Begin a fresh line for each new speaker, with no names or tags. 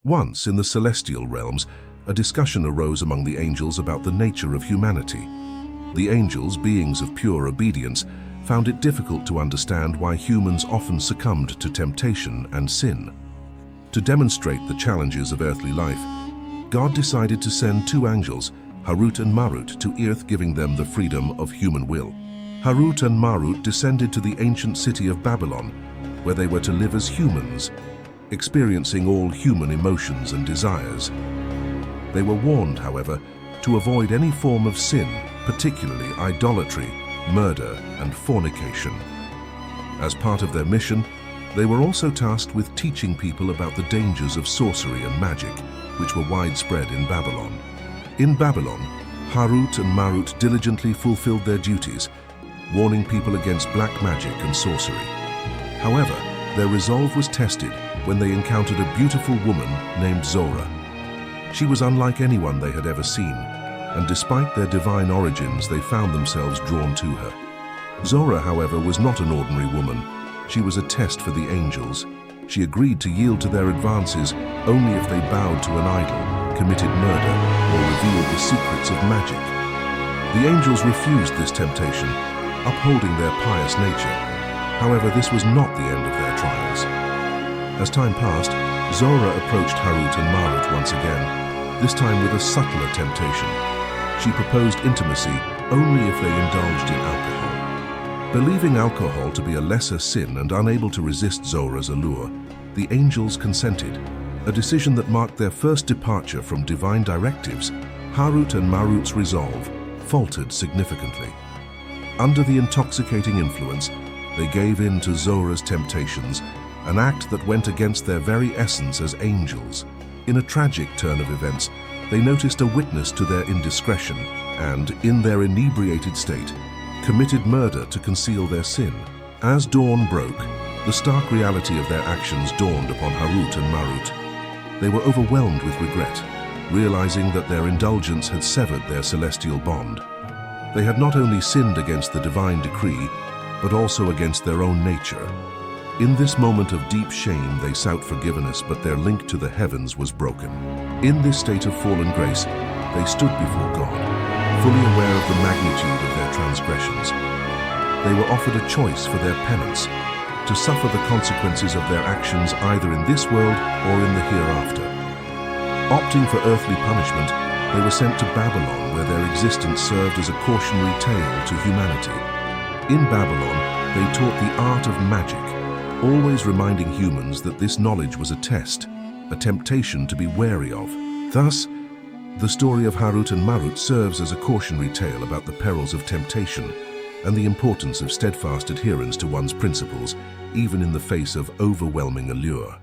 Once, in the celestial realms, a discussion arose among the angels about the nature of humanity. The angels, beings of pure obedience, found it difficult to understand why humans often succumbed to temptation and sin. To demonstrate the challenges of earthly life, God decided to send two angels, Harut and Marut, to earth, giving them the freedom of human will. Harut and Marut descended to the ancient city of Babylon, where they were to live as humans, experiencing all human emotions and desires. They were warned, however, to avoid any form of sin, particularly idolatry, murder, and fornication. As part of their mission, they were also tasked with teaching people about the dangers of sorcery and magic, which were widespread in Babylon. In Babylon, Harut and Marut diligently fulfilled their duties, warning people against black magic and sorcery. However, their resolve was tested when they encountered a beautiful woman named Zora. She was unlike anyone they had ever seen, and despite their divine origins, they found themselves drawn to her. Zora, however, was not an ordinary woman. She was a test for the angels. She agreed to yield to their advances only if they bowed to an idol, committed murder, or revealed the secrets of magic. The angels refused this temptation, upholding their pious nature. However, this was not the end of their trials. As time passed, Zora approached Harut and Marut once again, this time with a subtler temptation. She proposed intimacy only if they indulged in alcohol. Believing alcohol to be a lesser sin and unable to resist Zora's allure, the angels consented, a decision that marked their first departure from divine directives. Harut and Marut's resolve faltered significantly. Under the intoxicating influence, they gave in to Zora's temptations, an act that went against their very essence as angels. In a tragic turn of events, they noticed a witness to their indiscretion and, in their inebriated state, committed murder to conceal their sin. As dawn broke, the stark reality of their actions dawned upon Harut and Marut. They were overwhelmed with regret, realizing that their indulgence had severed their celestial bond. They had not only sinned against the divine decree, but also against their own nature. In this moment of deep shame, they sought forgiveness, but their link to the heavens was broken. In this state of fallen grace, they stood before God, fully aware of the magnitude of their transgressions. They were offered a choice for their penance, to suffer the consequences of their actions either in this world or in the hereafter. Opting for earthly punishment, they were sent to Babylon, where their existence served as a cautionary tale to humanity. In Babylon, they taught the art of magic, always reminding humans that this knowledge was a test, a temptation to be wary of. Thus, the story of Harut and Marut serves as a cautionary tale about the perils of temptation and the importance of steadfast adherence to one's principles, even in the face of overwhelming allure.